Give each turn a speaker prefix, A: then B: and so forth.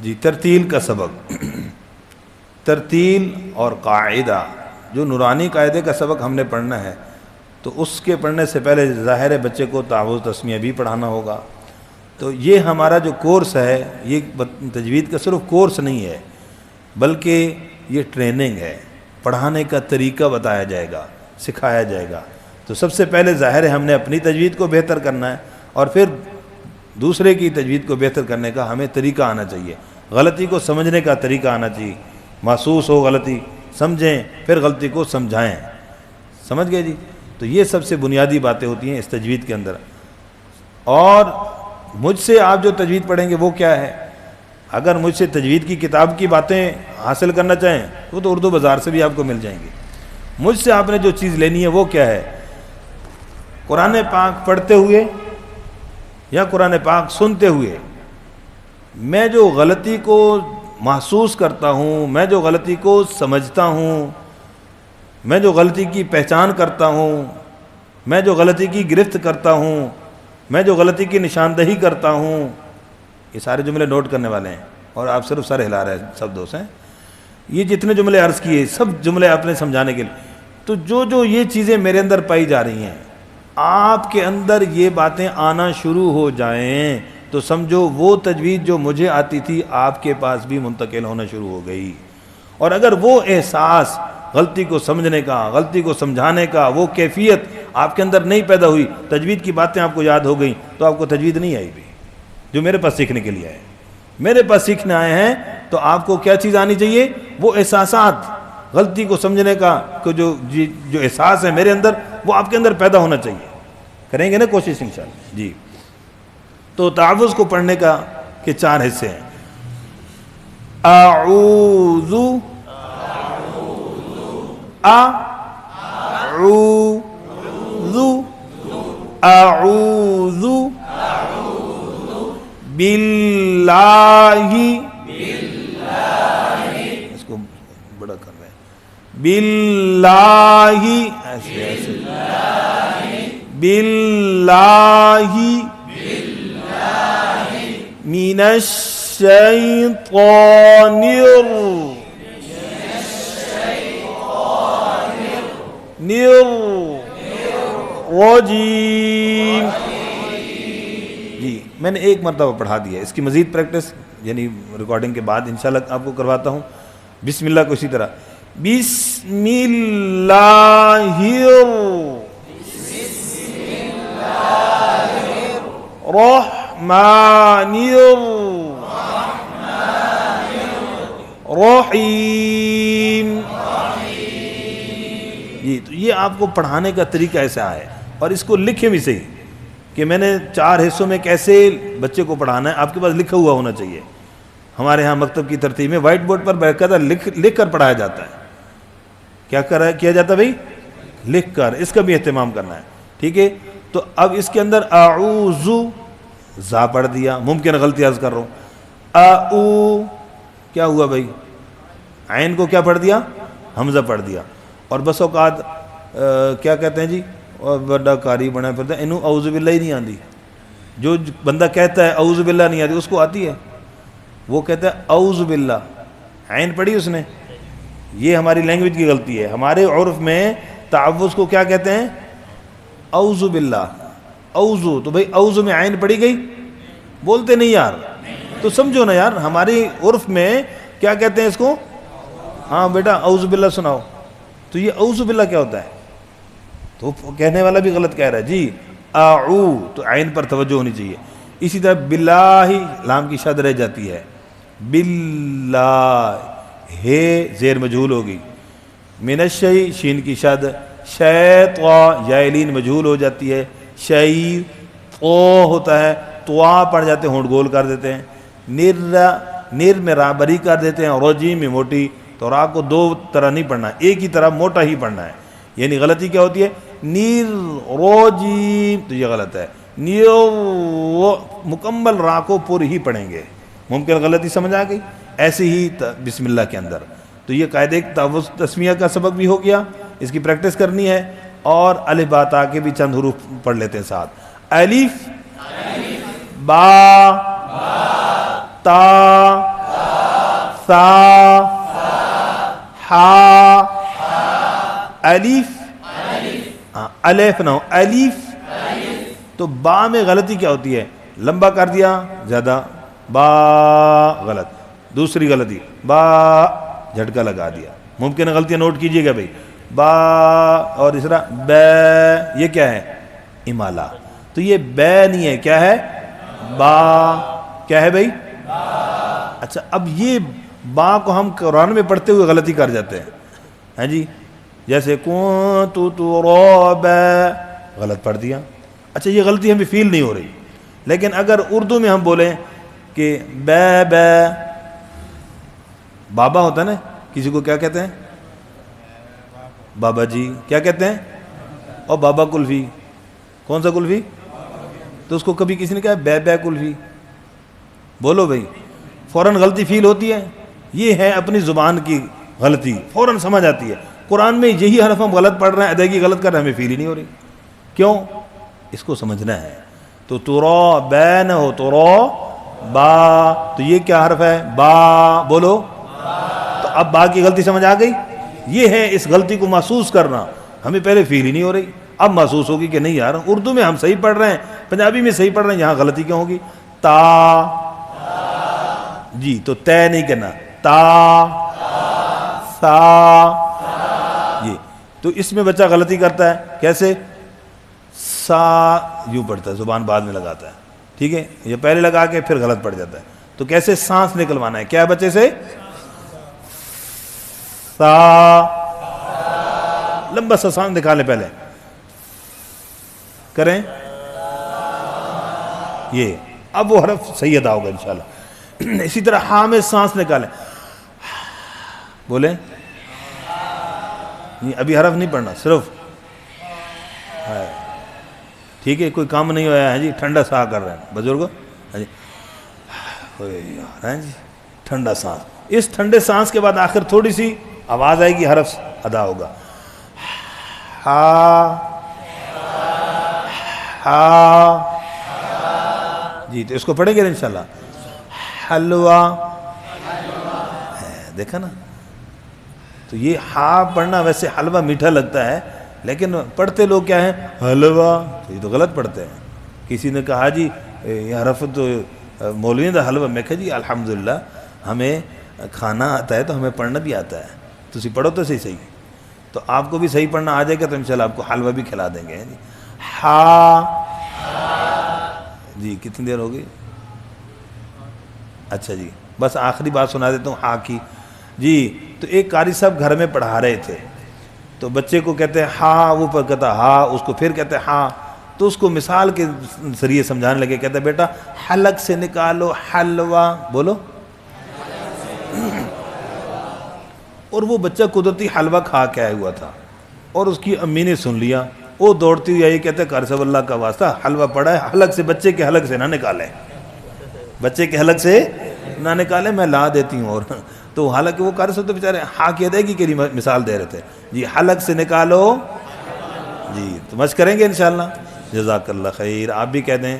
A: جی ترتیل کا سبق، ترتیل اور قاعدہ، جو نورانی قاعدے کا سبق ہم نے پڑھنا ہے تو اس کے پڑھنے سے پہلے ظاہر ہے بچے کو تعوذ تسمیہ بھی پڑھانا ہوگا. تو یہ ہمارا جو کورس ہے یہ تجوید کا صرف کورس نہیں ہے بلکہ یہ ٹریننگ ہے، پڑھانے کا طریقہ بتایا جائے گا، سکھایا جائے گا. تو سب سے پہلے ظاہر ہے ہم نے اپنی تجوید کو بہتر کرنا ہے اور پھر دوسرے کی تجوید کو بہتر کرنے کا ہمیں طریقہ آنا چاہیے، غلطی کو سمجھنے کا طریقہ آنا چاہیے. محسوس ہو غلطی سمجھیں پھر غلطی کو سمجھائیں. سمجھ گئے جی؟ تو یہ سب سے بنیادی باتیں ہوتی ہیں اس تجوید کے اندر. اور مجھ سے آپ جو تجوید پڑھیں گے وہ کیا ہے؟ اگر مجھ سے تجوید کی کتاب کی باتیں حاصل کرنا چاہیں وہ تو اردو بازار سے بھی آپ کو مل جائیں گے. مجھ سے آپ نے جو چیز لینی ہے وہ کیا ہے؟ قرآن پاک پڑھتے ہوئے یا قرآن پاک سنتے ہوئے میں جو غلطی کو محسوس کرتا ہوں، میں جو غلطی کو سمجھتا ہوں، میں جو غلطی کی پہچان کرتا ہوں، میں جو غلطی کی گرفت کرتا ہوں، میں جو غلطی کی نشاندہی کرتا ہوں، یہ سارے جملے نوٹ کرنے والے ہیں اور آپ صرف سر ہلا رہے ہیں، سب دوست ہیں. یہ جتنے جملے عرض کیے سب جملے آپ نے سمجھانے کے لیے. تو جو یہ چیزیں میرے اندر پائی جا رہی ہیں، آپ کے اندر یہ باتیں آنا شروع ہو جائیں تو سمجھو وہ تجوید جو مجھے آتی تھی آپ کے پاس بھی منتقل ہونا شروع ہو گئی. اور اگر وہ احساس غلطی کو سمجھنے کا، غلطی کو سمجھانے کا، وہ کیفیت آپ کے اندر نہیں پیدا ہوئی، تجوید کی باتیں آپ کو یاد ہو گئیں تو آپ کو تجوید نہیں آئی بھی جو میرے پاس سیکھنے کے لیے آئے. میرے پاس سیکھنے آئے ہیں تو آپ کو کیا چیز آنی چاہیے؟ وہ احساسات، غلطی کو سمجھنے کا جو احساس ہے میرے اندر وہ آپ کے اندر پیدا ہونا چاہیے. کریں گے نا کوشش انشاءاللہ جی. تو تعوذ کو پڑھنے کا کے 4 حصے ہیں. اعوذ اعوذ باللہ، اس کو بڑا کر رہے ہیں، باللہ، ایسے باللہ من الشیطان الرجیم. جی میں نے ایک مرتبہ پڑھا دیا، اس کی مزید پریکٹس یعنی ریکارڈنگ کے بعد انشاءاللہ آپ کو کرواتا ہوں. بسم اللہ کو اسی طرح بسم اللہ الرحمن الرحیم. جی تو یہ آپ کو پڑھانے کا طریقہ ایسا ہے اور اس کو لکھے بھی صحیح کہ میں نے 4 حصوں میں کیسے بچے کو پڑھانا ہے آپ کے پاس لکھا ہوا ہونا چاہیے. ہمارے ہاں مکتب کی ترتیب میں وائٹ بورڈ پر باقاعدہ لکھ کر پڑھایا جاتا ہے. کیا جاتا ہے بھائی؟ لکھ کر. اس کا بھی اہتمام کرنا ہے. ٹھیک ہے. تو اب اس کے اندر اعوذ زا پڑھ دیا، ممکن غلطی عرض کر رہا ہوں. کیا ہوا بھائی؟ عین کو کیا پڑھ دیا؟ حمزہ پڑھ دیا. اور بس اوقات کیا کہتے ہیں جی، اور بڑا قاری بنا پڑتا ہے انہوں اعوذ باللہ ہی نہیں آتی. جو بندہ کہتا ہے اعوذ باللہ نہیں آتی اس کو آتی ہے، وہ کہتا ہے اعوذ باللہ، عین پڑھی اس نے. یہ ہماری لینگویج کی غلطی ہے. ہمارے عرف میں تعوذ کو کیا کہتے ہیں؟ اعوذ باللہ. اعوذ تو بھائی اعوذ میں عین پڑھی گئی، بولتے نہیں یار. تو سمجھو نا یار، ہماری عرف میں کیا کہتے ہیں اس کو؟ ہاں بیٹا اعوذ باللہ سناؤ. تو یہ اعوذ باللہ کیا ہوتا ہے؟ تو کہنے والا بھی غلط کہہ رہا ہے جی. اعو تو عین پر توجہ ہونی چاہیے. اسی طرح باللہ لام کی شد رہ جاتی ہے. باللہ ہے زیر مجہول ہوگی. من الشی شین کی شد، شیطا یائلین مجہول ہو جاتی ہے. شی تو ہوتا ہے، توا پڑھ جاتے ہیں، ہونٹ گول کر دیتے ہیں. نر میں را بری کر دیتے ہیں، رجیم میں موٹی. تو را کو 2 طرح نہیں پڑھنا، ایک ہی طرح موٹا ہی پڑھنا ہے. یعنی غلطی کیا ہوتی ہے؟ نیر روجیم، تو یہ غلط ہے. مکمل را کو پر ہی پڑھیں گے. ممکن غلطی سمجھ آ گئی. ایسے ہی بسم اللہ کے اندر. تو یہ قاعدے تعوذ تسمیہ کا سبق بھی ہو گیا، اس کی پریکٹس کرنی ہے. اور الف با تا کے بھی چند حروف پڑھ لیتے ہیں ساتھ. الف با تا سا ہا الف الف نہ ہو الف. تو با میں غلطی کیا ہوتی ہے؟ لمبا کر دیا زیادہ، با غلط. دوسری غلطی با جھٹکا لگا دیا. ممکن ہے غلطیاں نوٹ کیجئے گا بھائی. با اور اس طرح بے، یہ کیا ہے؟ امالہ. تو یہ بے نہیں ہے، کیا ہے؟ با. کیا ہے بھائی؟ اچھا اب یہ با کو ہم قرآن میں پڑھتے ہوئے غلطی کر جاتے ہیں، ہاں جی. جیسے کنت ترابا، غلط پڑھ دیا. اچھا یہ غلطی ہمیں فیل نہیں ہو رہی، لیکن اگر اردو میں ہم بولیں کہ بے بے، بابا ہوتا ہے نا، کسی کو کیا کہتے ہیں؟ بابا جی. کیا کہتے ہیں؟ اور بابا کلفی. کون سا کلفی؟ تو اس کو کبھی کسی نے کہا بے بے کلفی؟ بولو بھائی. فوراً غلطی فیل ہوتی ہے. یہ ہے اپنی زبان کی غلطی، فوراً سمجھ آتی ہے. قرآن میں یہی حرف ہم غلط پڑھ رہے ہیں، ادائیگی غلط کر رہے ہیں، ہمیں فیل ہی نہیں ہو رہی. کیوں؟ اس کو سمجھنا ہے. تو ترا بے نہ ہو، ترا با. تو یہ کیا حرف ہے؟ با. بولو. تو اب با کی غلطی سمجھ آ گئی. یہ ہے اس غلطی کو محسوس کرنا. ہمیں پہلے فیل ہی نہیں ہو رہی، اب محسوس ہوگی کہ نہیں یار اردو میں ہم صحیح پڑھ رہے ہیں، پنجابی میں صحیح پڑھ رہے ہیں، یہاں غلطی کیوں ہوگی؟ تا. جی تو تے نہیں کہنا، تا سا. یہ تو اس میں بچہ غلطی کرتا ہے. کیسے؟ سا یوں پڑھتا ہے، زبان بعد میں لگاتا ہے، ٹھیک ہے. یہ پہلے لگا کے پھر غلط پڑ جاتا ہے. تو کیسے سانس نکلوانا ہے؟ کیا بچے سے؟ سا. لمبا سا سانس نکالیں پہلے، کریں یہ. اب وہ حرف صحیح ادا ہوگا انشاءاللہ. اسی طرح ہاں میں سانس نکالیں، بولیں. ابھی حرف نہیں پڑھنا، صرف ہے، ٹھیک ہے. کوئی کام نہیں ہوا ہے جی، ٹھنڈا سا کر رہے ہیں بزرگوں. ہاں جی جی ٹھنڈا سانس. اس ٹھنڈے سانس کے بعد آخر تھوڑی سی آواز آئے گی، حرف ادا ہوگا. ہا ہا. جی تو اس کو پڑھیں گے انشاءاللہ. حلوہ. دیکھا نا. تو یہ ہا پڑھنا، ویسے حلوہ میٹھا لگتا ہے لیکن پڑھتے لوگ کیا ہیں؟ حلوہ. تو یہ تو غلط پڑھتے ہیں. کسی نے کہا جی یہ حرف تو مولوی دا حلوہ. میں کہا جی الحمدللہ ہمیں کھانا آتا ہے تو ہمیں پڑھنا بھی آتا ہے، تو اسی پڑھو تو صحیح. تو آپ کو بھی صحیح پڑھنا آ جائے گا تو انشاءاللہ آپ کو حلوہ بھی کھلا دیں گے. ہا. جی کتنی دیر ہو گئی؟ اچھا جی بس آخری بات سنا دیتا ہوں ہا کی. جی تو ایک قاری صاحب گھر میں پڑھا رہے تھے، تو بچے کو کہتے ہیں ہا، وہ پر کہتا ہا، اس کو پھر کہتے ہیں ہا. تو اس کو مثال کے ذریعے سمجھانے لگے. کہتا ہے بیٹا حلق سے نکالو حلوہ. بولو. اور وہ بچہ قدرتی حلوہ کھا کے آیا ہوا تھا اور اس کی امی نے سن لیا. وہ دوڑتی ہوئی آئی، کہتے ہیں قاری صاحب اللہ کا واسطہ حلوہ پڑا ہے، حلق سے، بچے کے حلق سے نہ نکالیں، بچے کے حلق سے نہ نکالیں، میں لا دیتی ہوں. اور تو حالانکہ وہ قاری صاحب تو بیچارے ہا کی ادائیگی کے لیے مثال دے رہے تھے. جی حلق سے نکالو. جی تو مشق کریں گے انشاءاللہ. جزاک اللہ خیر. آپ بھی کہہ دیں.